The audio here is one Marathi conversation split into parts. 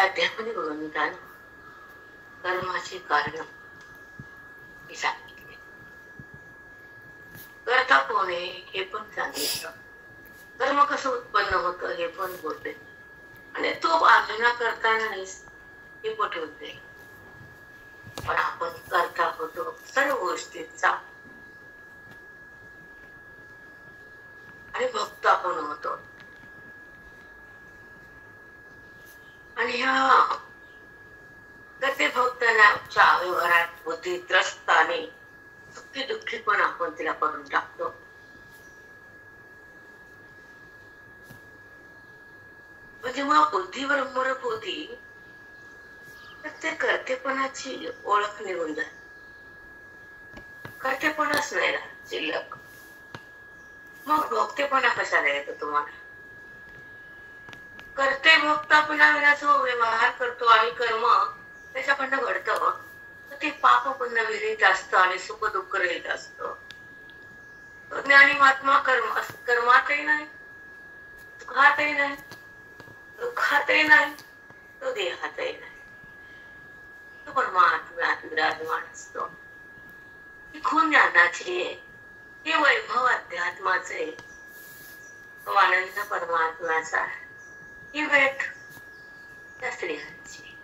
त्या अध्यात्मिक ग्रंथात कर्माची कारण सांगितले, कर्ता कोण आहे हे पण सांगितलं, कर्म कसं उत्पन्न होतं हे पण बोलते, आणि तो आज्ञा करताना हे पटवते. पण आपण करता होतो सर्व गोष्टीचा, आणि भक्त आपण होतो. आणि ह्या ते भक्तांच्या व्यवहारात बुद्धी त्रस्त आणि सुखी दुःखी पण आपण तिला करून टाकतो. जेव्हा बुद्धीवर मरक होती तर ते कर्तेपणाची ओळख निघून जाते, कर्तेपणाच नाही राहत शिल्लक. मग भक्तेपणा कशाला येतो तुम्हाला? कर्ते भक्तापणा विना जो व्यवहार करतो आणि कर्म त्याच्याकडनं घडतं, तर ते पाप पुण्य विरहित असतं आणि सुख दुःख रहित असतं. ज्ञानी महात्मा कर्मातही नाही, सुखातही नाही, दुःखातही नाही, तो देहातही नाही, तो परमात्म्यात विराजमान असतो. ही खून ज्ञानाची आहे, हे वैभव अध्यात्माचे, तो आनंद परमात्म्याचा आहे. ही भेट त्या स्त्रियांची.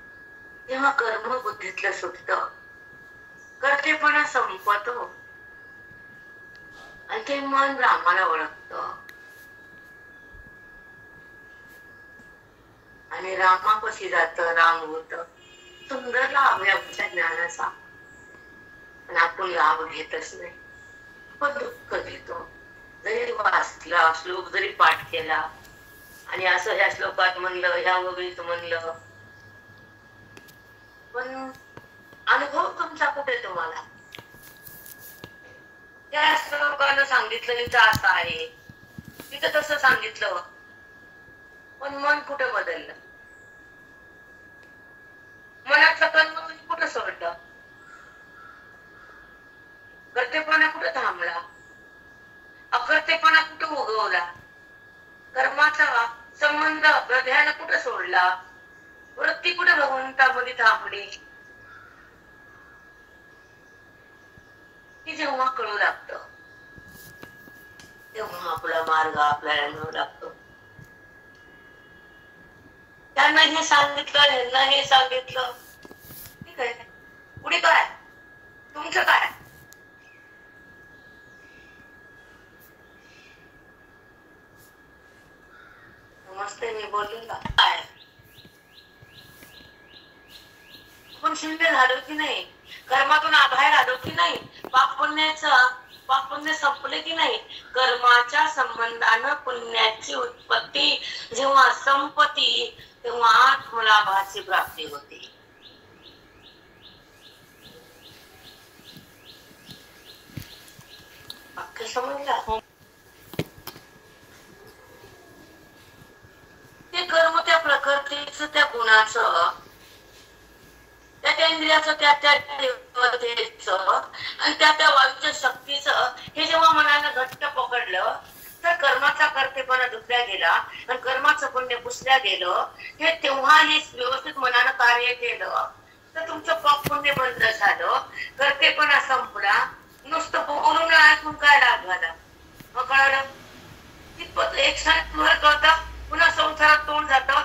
जेव्हा कर्म बुद्धीतलं सुटतं, कर्तेपणा संपतो आणि ते मन रामाला ओळखतं, आणि रामापाशी जातं, राम होतं. सुंदर लाभ आहे आमच्या ज्ञानाचा, पण आपण लाभ घेतच नाही, आपण दुःख घेतो. जरी वाचला श्लोक जरी पाठ केला आणि असं ह्या श्लोकात म्हणलं, ह्या वगळीत म्हणलं, पण अनुभव तुमचा कुठे? तुम्हाला त्या श्लोकानं सांगितलं इथं असं आहे, तिथं तसं सांगितलं, पण मन कुठं बदललं? मनातलं कर्म तुम्ही कुठं सोडलं? कर्तेपणा कुठं थांबला? अकर्तेपणा कुठं उगवला? कर्माचा संबंध हृदयाला कुठं सोडला? वृत्ती कुठे भगवंतामध्ये थांबली? हे जेव्हा कळू लागतं, तेव्हा आपला मार्ग आपल्याला मिळू लागतो. त्यांना हे सांगितलं, ह्यांना हे सांगितलं, ठीक आहे, पुढे काय? तुमचं काय? नमस्ते, मी बोलले काय? आपण शून्य झालो की नाही? कर्मातून बाहेर आलो की नाही? पाप पुण्य संपले की नाही? कर्माच्या संबंधानं पुण्याची उत्पत्ती जेव्हा संपती, तेव्हा आत्मलाभाची प्राप्ती होती. वाक्य समजला? ते कर्म त्या प्रकृतीचं, त्या गुणाचं, त्या इंद्रियाचं, त्या देवतेचं आणि त्या वायूच्या शक्तीचं हे जेव्हा मनानं घट्ट पकडलं, तर कर्माचा कर्तेपणा दुसऱ्या गेला आणि कर्माचं पुण्य पुसल्या गेलं. हे तेव्हा हे व्यवस्थित मनानं कार्य केलं तर तुमचं पाप पुण्य बंद झालं, कर्तेपणा संपला. नुसतं बोलून ऐकून काय लाभ झाला? मग कळलं कितपत एक क्षणात कळतं, पुन्हा संसारात तोंड जातं,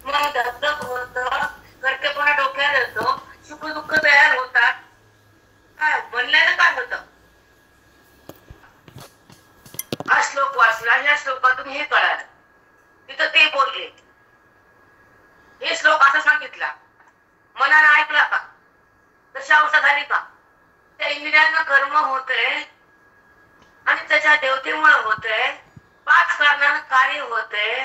मग धगधग होतं, कर्तेपणा डोक्यात येतो, सुख दुःख तयार होतात. काय बनल्यानं काय होतं? हा श्लोक वाचला, ह्या श्लोकातून हे कळालं, तिथं ते बोलले, हे श्लोक असं सांगितला, मनानं ऐकला का? तशी अवस्था झाली का? त्या इंद्रियांना कर्म होतंय आणि त्याच्या देवतेमुळे होतंय, 5 कारणानं कार्य होतंय.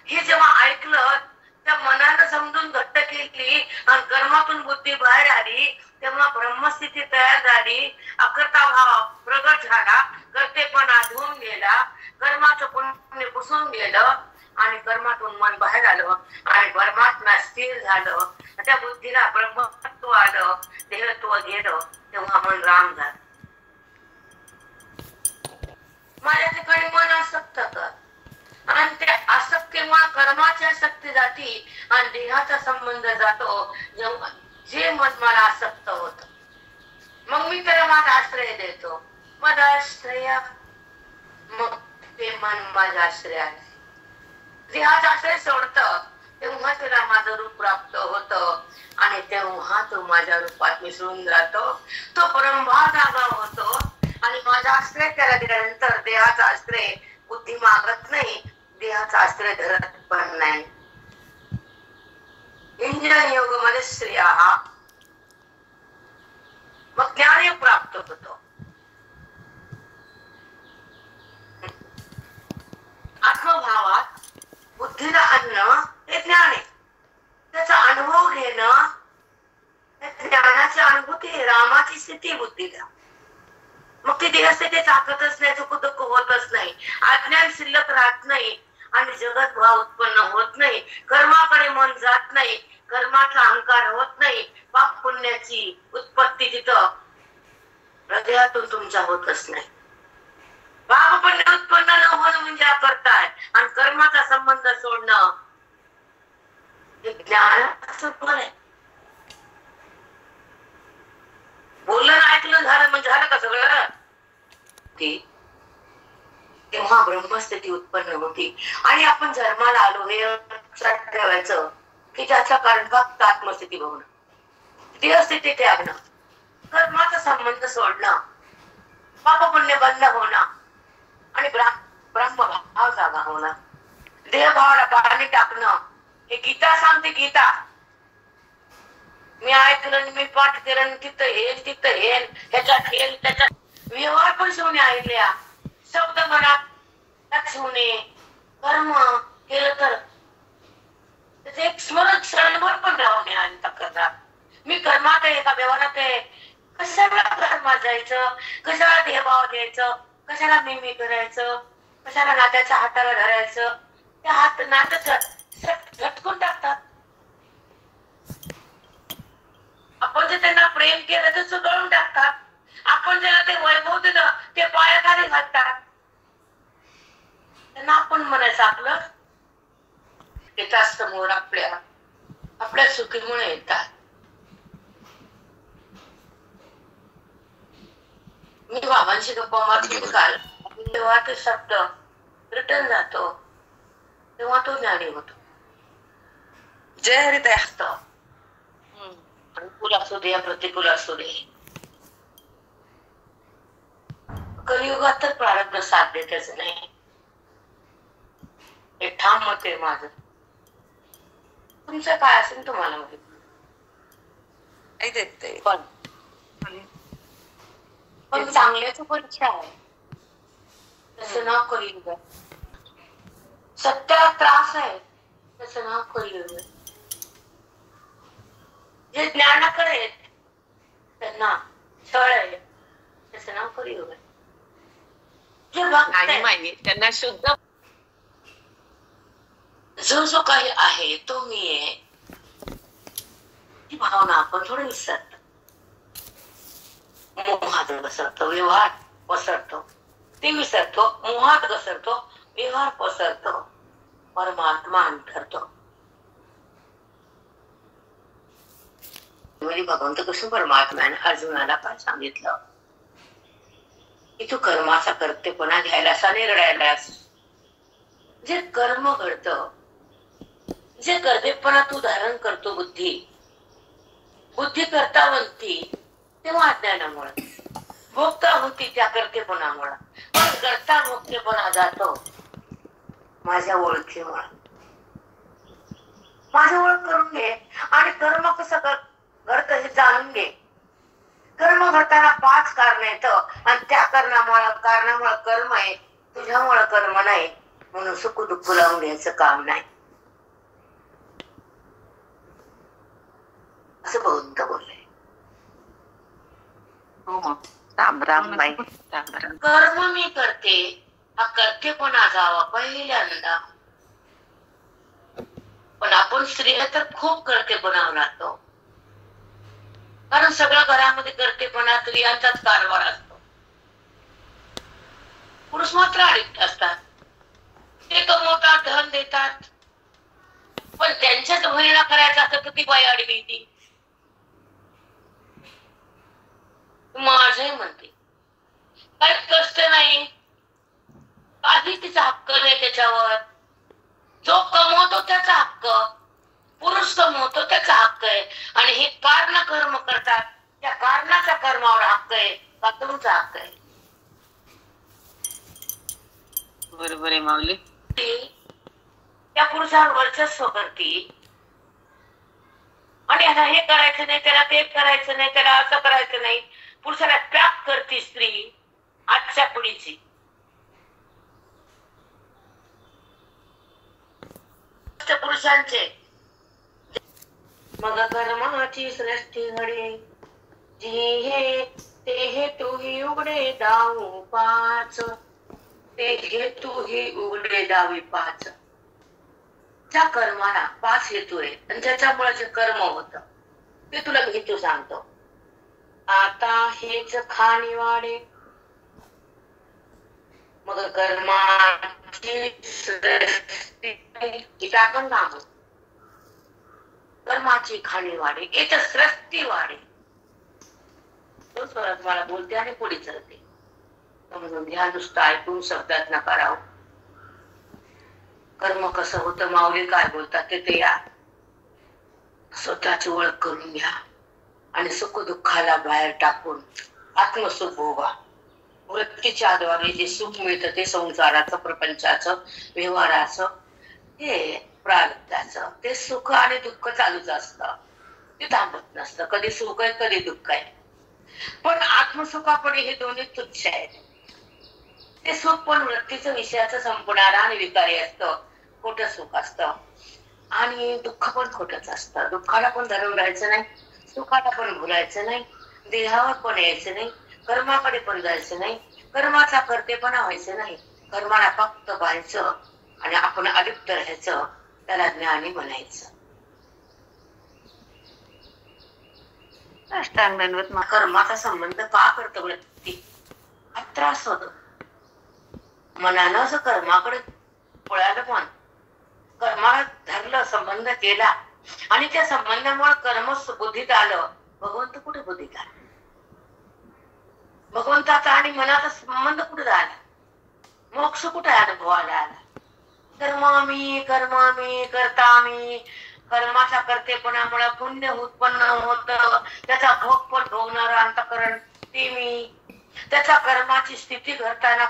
हे जेव्हा ऐकलं, त्या मनानं समजून घट्ट केली आणि कर्मातून बुद्धी बाहेर आली, तेव्हा ब्रह्मस्थिती तयार झाली. अकर्ता भाव प्रगट झाला, कर्तेपणा धुवून गेला, कर्माचं पुण्य पुसून गेलं आणि कर्मातून मन बाहेर आलं आणि परमात्मा स्थिर झालं. त्या बुद्धीला ब्रह्मत्व आलं, देहत्व गेलं, तेव्हा मन राम झालं. माझ्या ठिकाणी मन आसक्त कर, आणि त्या आसक्तीमुळे कर्माचे देहाची आसक्ती जाती आणि देहाचा संबंध जातो जेव्हा जे मन मला आसक्त होत. मग मी त्याला माझा आश्रय देतो. माझा आश्रय, मग ते मन माझा आश्रय आहे. देहाचा आश्रय सोडतं तेव्हा त्याला माझं रूप प्राप्त होतं आणि तेव्हा तो माझ्या रूपात मिसळून जातो. तो परमभाव जागा होतो आणि माझा आश्रय त्याला दिल्यानंतर देहाचा आश्रय बुद्धी मागत नाही, देहाचा आश्रय धरत पण नाही. इंजन योग मध्ये स्त्रिया मग ज्ञान प्राप्त होतो. आत्मभावात बुद्धीला अन्न हे ज्ञान आहे. त्याचा अनुभव घेणं, ज्ञानाची अनुभूती, रामाची स्थिती बुद्धीला. मग ती देहस्थिती ताकदच नाही, दुःख होतच नाही, अज्ञान शिल्लक राहत नाही आणि जगत भाव उत्पन्न होत नाही. कर्माकडे मन जात नाही, कर्माचा अहंकार होत नाही. पाप पुण्याची उत्पत्ती तिथं हृदयातून तुमच्या होतच नाही. पाप पुण्य उत्पन्न न होणं म्हणजे करताय आणि कर्माचा संबंध सोडणं हे ज्ञानाचं फळ आहे. बोलणं ऐकलं झालं म्हणजे झालं का सगळं. तेव्हा ब्रह्मस्थिती उत्पन्न होती आणि आपण जन्माला आलो हे लक्षात ठेवायचं की ज्याचा कारण फक्त आत्मस्थिती बघणं, देहस्थिती त्यागणं, कर्माचा संबंध सोडणं, पाप पुण्य बंद होणं आणि ब्रह्मभाव जागा होणं, देहभावाला पाणी टाकणं. हे गीता सांगते. गीता मी ऐकलं, मी पाठ केलं, तिथं हेल तिथं हेल, ह्याच्यात हेल त्याच्यात व्यवहार पण शिवणे ऐकल्या. शब्द मनात शिवणे, कर्म केलं तर त्याचे एक स्मरण क्षणभर पण राहणे आणि तक्रार. मी कर्मात आहे का व्यवहारात आहे, कशाला कर्मात जायचं, कशाला देहभाव द्यायचं, कशाला मी करायचं, कशाला नात्याच्या हाताला धरायचं. त्या हात नात्याच झटकून टाकतात. आपण जर त्यांना प्रेम केलं तर सुटळून टाकतात. आपण ज्याला ते वैभव दिलं ते पायाखाली घालतात. त्यांना आपण म्हणायचं आपलं येतात समोर, आपल्या सुखीमुळे येतात. मी बाबांशी गप्पा मारते काल, तेव्हा ते शब्द रिटर्न जातो, तेव्हा तो ज्ञानी होतो. जय हरित असतं. अनुकूल असू दे या प्रतिकूल असू दे, कलियुगात तर प्रारब्ध साथ देतच नाही. हे ठाम मत आहे माझं. तुमचं काय असेल तुम्हाला माहिती पण चांगल्याची परीक्षा आहे. तसं नाव कलियुग आहे. सत्याला त्रास आहे तसं नाव कलियुग आहे. जे ज्ञानाकडे त्यांना छळ आहे त्याचं नाव कलियुग आहे. जे भक्त त्यांना शुद्ध जो काही आहे तो मी आहे, ती भावना आपण थोडी विसरतो. मोहात घसरतो, व्यवहार पसरतो, ते विसरतो. मोहात घसरतो, व्यवहार पसरतो, परमात्मा अंतरतो. भगवंत कृष्ण परमात्म्याने अर्जुनाला काय सांगितलं की तू कर्माचा कर्तेपणा घ्यायलास आणि रडायलास. जे कर्म घडत, जे कर्तेपणा तू धारण करतो, बुद्धी करता बनती तेव्हा अज्ञानामुळे, भोगता होती त्या कर्तेपणामुळे. पण करता भोगतेपणा जातो माझ्या ओळखीमुळे. माझी ओळख करून घे आणि कर्म कसं घडत हे जाणून घे. कर्म घडताना 5 कारण येतं आणि त्या कारणामुळे कर्म आहे, तुझ्यामुळे कर्म नाही. म्हणून सुख दुःख लावून घ्यायचं काम नाही, असं भगवंत बोलले. कर्म मी करते हा कर्तेपणा जावा पहिल्यांदा. पण आपण स्त्रिया तर खूप कर्तेपणा राहतो, कारण सगळ्या घरामध्ये कर्तेपणा स्त्रियांचाच कारभार असतो. पुरुष मात्र अडिक्त असतात. ते कमवतात, धन देतात, पण त्यांच्याच बहिणीला करायचं असतं तर ती बाई अडवी ती. माझंही म्हणते काही कष्ट नाही, काही तिचा हक्क नाही त्याच्यावर. जो कमवतो त्याचा हक्क, पुरुष कमवतो त्याचा हक्क आहे. आणि हे कारण कर्म करतात, त्या कारणाच्या कर्मावर हक्क आहे का तुमचा हक्क आहे? बरोबर आहे माऊली. त्या पुरुषावर वर्चस्व करते आणि आता हे करायचं नाही, त्याला ते करायचं नाही, त्याला असं करायचं नाही. पुरुषाला त्याग करते स्त्री आजच्या पिढीची. पुरुषांचे मग कर्माची सृष्टी घडे, जी हे ते हे तूही उघडे दाऊ पाच, ते हे तूही उघडे दावी पाच. त्या कर्माला 5 हेतू आहे आणि त्याच्यामुळे जे कर्म होत ते तुला हेतू सांगतो. आता हेच खाणी वाढे, मग कर्माची टाकून सांगू. कर्माची खाणी वाढे, याच्या सृष्टी वाढे. तो स्वरात मला बोलते आणि पुढे चलते. म्हणून ध्यान नुसतं ऐकून शब्दात न करावं. कर्म कसं होतं, माऊली काय बोलतात ते या. स्वतःची ओळख करून घ्या आणि सुख दुःखाला बाहेर टाकून आत्मसुख भोगा. वृत्तीच्या द्वारे जे सुख मिळतं ते संसाराचं, प्रपंचाचं, व्यवहाराचं, हे प्रारब्धाचं, ते सुख आणि दुःख चालूच असतं. ते थांबत नसतं. कधी सुख आहे कधी दुःख आहे. पण आत्मसुखापणे हे दोन्ही तुच्छ आहेत. ते सुख पण वृत्तीचं, विषयाचं संपणारं आणि विकारी असतं, खोटं सुख असतं. आणि दुःख पण खोटच असतं. दुःखाला पण धरून राहायचं नाही, सुखाला पण भुलायचं नाही, देहावर पण यायचं नाही, कर्माकडे पण जायचं नाही, कर्माचा कर्तेपणा व्हायचं नाही. कर्माला फक्त पाहायचं आणि आपण अलिप्त राहायचं, त्याला ज्ञानी म्हणायचं. अष्टांग दंडवत. कर्माचा संबंध का करतो वृत्ती? हा त्रास होतो. मनानं असं कर्माकडे पळालं, पण कर्माला धरलं, संबंध केला आणि त्या संबंधामुळे कर्म बुद्धीत आलं. भगवंत कुठे बुद्धीत आला? भगवंताचा आणि मनाचा संबंध कुठे झाला? मोक्ष कुठे अनुभवाला आला? कर्मामी कर्मामी करतामी. कर्माच्या कर्तेपणामुळे पुण्य उत्पन्न होत, त्याचा भोग पण भोगणारं अंतःकरण ते मी. त्याच्या कर्माची स्थिती करताना,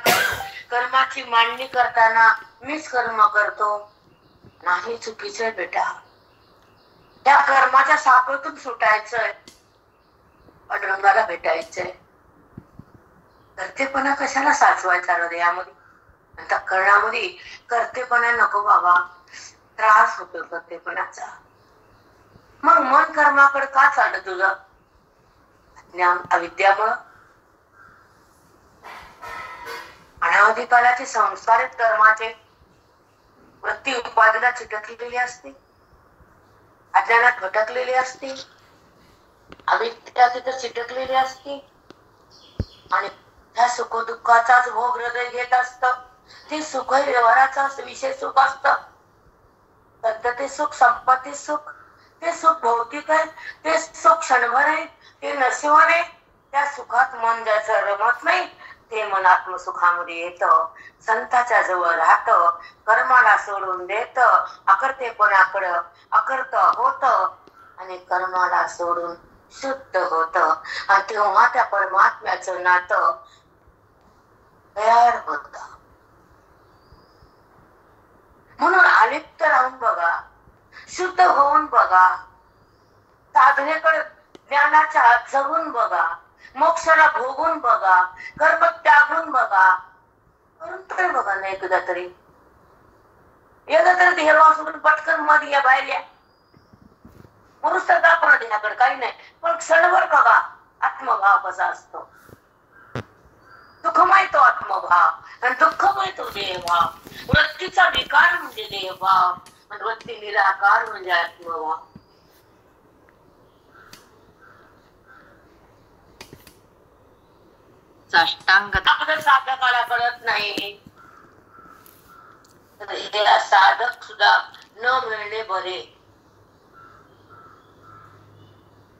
कर्माची मांडणी करताना मीच कर्म करतो. नाही, चुकीचं बेटा. त्या कर्माच्या साखळीतून सुटायचंय, पांडुरंगाला भेटायचंय. कर्तेपणा कशाला साचवायचा हृदयामध्ये? अंतःकरणामध्ये कर्तेपणा नको बाबा, त्रास होतो कर्तेपणाचा. मग मन कर्माकडे का चाललं तुझं? ज्ञान अविद्यामुळं. अनादी काळाचे संस्कारित कर्माचे वृत्ती उपाधीला चिटकलेली असते, अज्ञानात भटकलेली असते, अविद्या तिथं चिटकलेली असते आणि त्या सुख दुःखाचाच भोग हृदय घेत असत. ते सुख व्यवहाराचा विषय सुख असत. ते सुख संपत्ती सुख, ते सुख भौतिक आहे, ते सुख क्षणभर आहे, ते नशिवान आहे. त्या सुखात मन ज्याचं रमत नाही ते मन आत्मसुखामध्ये येत, संताच्या जवळ राहत, कर्माला सोडून देत, अकर्तेपणाकडं अकर्त होत आणि कर्माला सोडून शुद्ध होत. आणि तेव्हा त्या परमात्म्याचं नातं तयार होत. म्हणून अलिप्त राहून बघा, शुद्ध होऊन बघा, साधनेकडे ज्ञानाच्या जगून बघा, मोक्षाला भोगून बघा, कर्म त्यागून बघा, करून तरी बघा ना एकदा तरी. एकदा तरी देवा सोडून पटकन मध्ये या बाहेर या. पुरुष तर दाखवणार देहाकडे काही नाही, पण क्षणभर बघा आत्मभाव कसा असतो. सुखमय तो आत्मभाव आणि दुःखमय तो देहभाव. वृत्तीचा विकार म्हणजे देहभाव आणि वृत्ती निराकार म्हणजे आत्मभाव. साष्टांग आपल्या साधकाला कळत नाही, साधक सुद्धा न मिळणे बरे.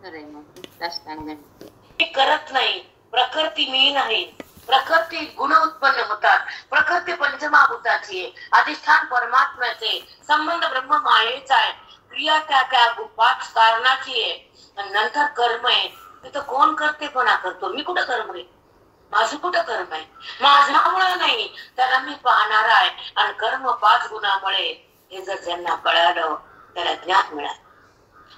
खरंय माऊली. साष्टांग दंड. मी करत नाही, प्रकृती मी नाही. प्रकृती गुण उत्पन्न होतात. प्रकृती पंचमहाभूताची आहे, अधिष्ठान परमात्म्याचे, संबंध ब्रह्म मायेचा आहे, क्रिया त्या पाच कारणाची आहे, आणि नंतर कर्म आहे. तिथं कोण करतेपणा करतो? मी कुठं कर्म आहे? माझं कुठं कर्म आहे? माझ्यामुळे नाही, त्याला मी पाहणार आहे. आणि कर्म पाच गुणामुळे हे जर त्यांना कळालं, त्याला ज्ञान मिळालं,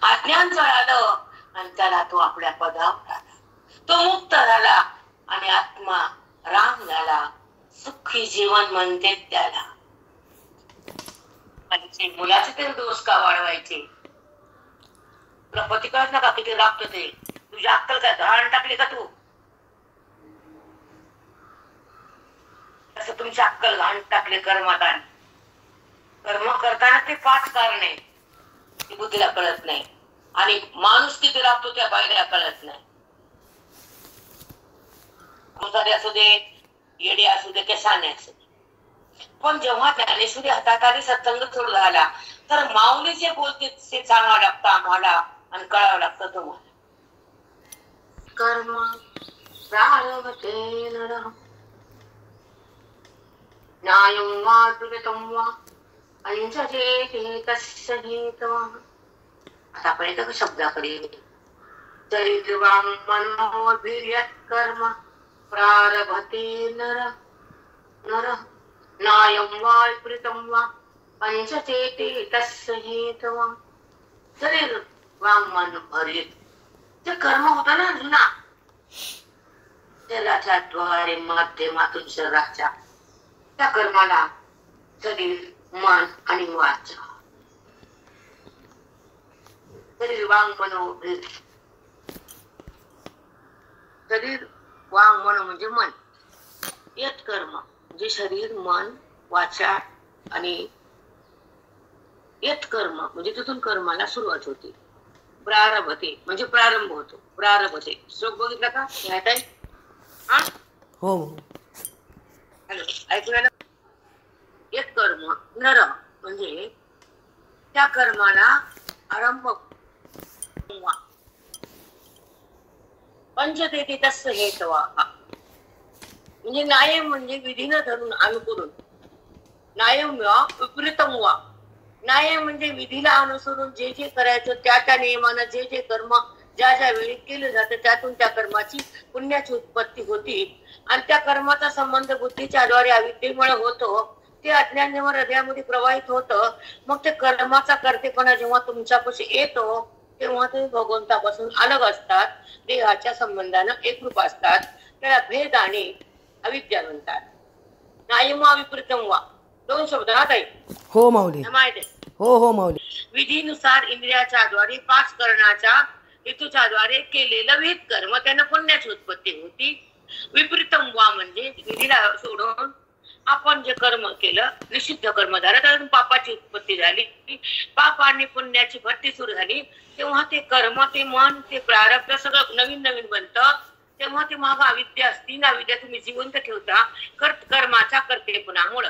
अज्ञान जळालं, आणि त्याला तो आपल्या पदावर आला, तो मुक्त झाला आणि आत्मा राम झाला. सुखी जीवन म्हणते त्याला. मुलाचे ते दोष का वाढवायचे? तुला पती कळत ना का किती राबत ते? तुझी अक्कल काय धारण टाकली का तू? असं तुमची अक्कल घाण टाकले कर्मात. कर्म करताना ते पाच कारणे ती बुद्धीला कळत नाही, आणि माणूस किती राबतो त्या बायला कळत नाही. कुसारे असू दे, येडे असू दे, केसाने असू दे. पण जेव्हा ज्ञानेश्वरी हातात आली, सत्संग सुरू झाला, तर माऊली जे बोलते ते सांगावं लागतं आम्हाला आणि कळावं लागतं तुम्हाला. कर्म प्रारभते नरः न्यायं वा दुरितं वा अंजते तस्य हेतवः. आता आपण एका शब्दाकडे, चरित्रवां मनोभिर्यत् कर्म प्रारभते नरः न्यायं वा विपरीतं वा पंचचेते तस्य हेतवः. शरीर वांग मन भरित जे कर्म होता ना जुना, शरीराच्या द्वारे माध्यमातून शरीराच्या त्या कर्माला शरीर मन आणि वाचा. शरीर वांग मनोभिर, शरीर वांग मन म्हणजे मन, येत कर्म म्हणजे शरीर मन वाचा, आणि येत कर्म म्हणजे तिथून कर्माला सुरुवात होती. प्रारभते म्हणजे प्रारंभ होतो. प्रारभते श्लोक बघितला का? हो हॅलो, ऐकूया ना? येत कर्म नर म्हणजे त्या कर्माला आरंभ. पंचतेती तस्य हेतवः म्हणजे न्यायम म्हणजे विधीनं धरून अनुकरून. न्यायम वा विपरीतम वा. न्याय म्हणजे विधीला अनुसरून जे जे करायचं त्या नियमानं जे जे कर्म ज्या वेळी केलं जातं, त्यातून त्या कर्माची पुण्याची उत्पत्ती होती. आणि त्या कर्माचा संबंध बुद्धीच्या द्वारे अविद्येमुळे होतो. ते अज्ञान जेव्हा हृदयामध्ये प्रवाहित होतं, मग ते कर्माचा कर्तेपणा जेव्हा तुमच्यापाशी येतो, तेव्हा ते भगवंतापासून अलग असतात, देहाच्या संबंधानं एकरूप असतात. त्याला भेद आणि अविद्या म्हणतात. न्यायमा विपरीतम वा दोन शब्द ना ताई? हो माऊली. माहिती? हो माऊली. विधीनुसार इंद्रियाच्या द्वारे पाच करण्याच्या हेतूच्या द्वारे केलेलं विहित कर्म त्यांना पुण्याची उत्पत्ती होती. विपरीतम वा म्हणजे विधीला सोडून आपण जे कर्म केलं, निषिद्ध कर्म झालं, त्यातून पापाची उत्पत्ती झाली. पाप आणि पुण्याची भरती सुरू झाली, तेव्हा ते कर्म, ते मन, ते प्रारब्ध सगळं नवीन नवीन बनतं. तेव्हा ते माग अविद्या असती ना, अविद्या तुम्ही जिवंत ठेवता कर्माच्या कर्तेपणामुळं.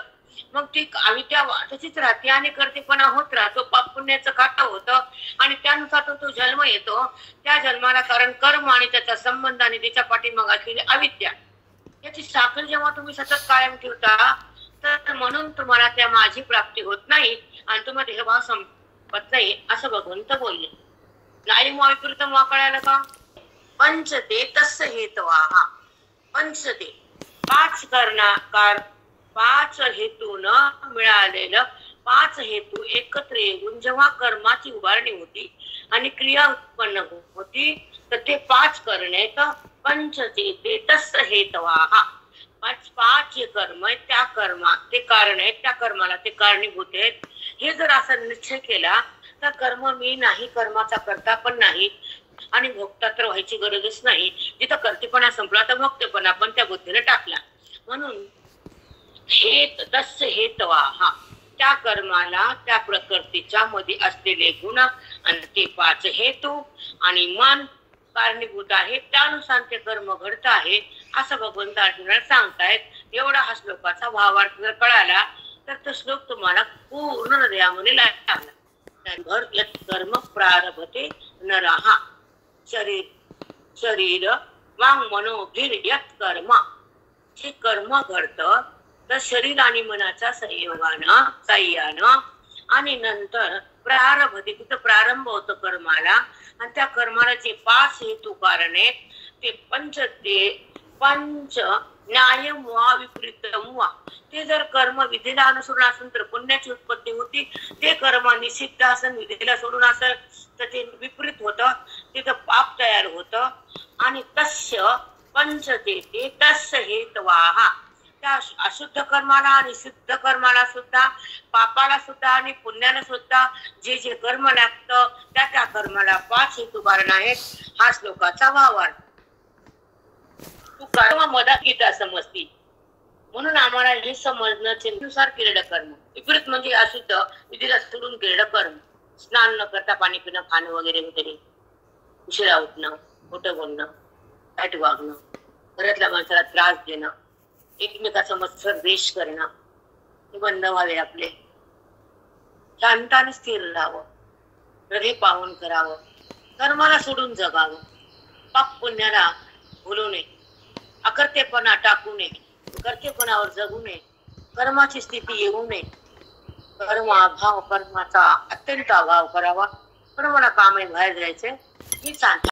मग ती अविद्या तशीच राहते आणि कर्तेपणा होत राहतो. पाप पुण्याचं खातं होतं आणि त्यानुसार तो जन्म येतो. त्या जन्माला कारण कर्म आणि त्याचा संबंध आणि त्याच्या पाठीमाग असलेली अविद्या, याची साखर जेव्हा तुम्ही सतत कायम ठेवता, तर म्हणून तुम्हाला त्या माझी प्राप्ती होत नाही आणि तुम्हाला देहभाव संपत नाही, असं भगवंत बोलले. नाही विपरीतम वा कळायला का? पंचते तस्य हेतवः. पंचते पाच करणाकार, पाच हेतून मिळालेलं पाच हेतू एकत्र येऊन जेव्हा कर्माची उभारणी होती आणि क्रिया उत्पन्न होती, तर ते पाच करणे पंचते तस्य हेतवः. पाच कर्म आहेत, त्या कर्मात ते कारण आहेत, त्या कर्माला ते कारणीभूत आहेत. हे जर असा निश्चय केला तर कर्म मी नाही, कर्माचा करता पण नाही आणि भोगता तर व्हायची गरजच नाही. जिथं कर्तेपणा संपला तर भोगतेपणा पण त्या बुद्धीला टाकला. म्हणून हे तस्य हेतवः त्या कर्माला त्या प्रकृतीच्या मध्ये असलेले गुण आणि ते पाच हेतू आणि मन कारणीभूत आहे, त्यानुसार ते कर्म घडत आहे, असं भगवंत अर्जुनाला सांगतायत. एवढा हा श्लोकाचा भावार्थ जर कळाला तर तो श्लोक तुम्हाला पूर्ण हृदयामध्ये लागला. घर यत् कर्म प्रारभते नरहा शरीर वांग मनोभिर यत् कर्म. जे कर्म घडतं तर शरीर आणि मनाच्या साह्यानं आणि नंतर प्रारभते, तिथं प्रारंभ होतो कर्माला. आणि त्या कर्माला जे 5 हेतू कारणे ते पंच न्यायम वा विपरीतम वा. ते जर कर्म विधीला अनुसरून असेल तर पुण्याची उत्पत्ती होती. ते कर्म निषिद्ध असेल, विधीला सोडून असेल तर ते विपरीत होतं, तिथं पाप तयार होतं. आणि तस्य पंचते तस्य हेतवाहा. त्या अशुद्ध कर्माला आणि शुद्ध कर्माला सुद्धा, पापाला सुद्धा आणि पुण्याला सुद्धा जे जे कर्म लागतं त्या कर्माला 5 हेतू कारण आहेत. हा श्लोकाचा भावार्थ. तू कर्म मधात गीता समजती म्हणून आम्हाला हे समजणं चिंतनुसार केलेलं कर्म विपरीत म्हणजे अशुद्ध, विधीला सोडून केलेलं कर्म. स्नान न करता पाणी पिणं, खाणं वगैरे वगैरे, उशिरा उठणं, खोटं बोलणं, वाईट वागणं, घरातल्या माणसाला त्रास देणं, एकमेकाचा मत्सर द्वेष करणं, हे बंद व्हावे. आपले शांताने स्थिर राहावं, हृदय पावन करावं, कर्माला सोडून जगावं, पाप पुण्याला भुलू नये, अकर्तेपणा टाकू नये, कर्तेपणावर जगू नये, कर्माची स्थिती येऊ नये. कर्माचा अत्यंत अभाव करावा. कर्माला कामे बाहेर जायचे ही सांगतात.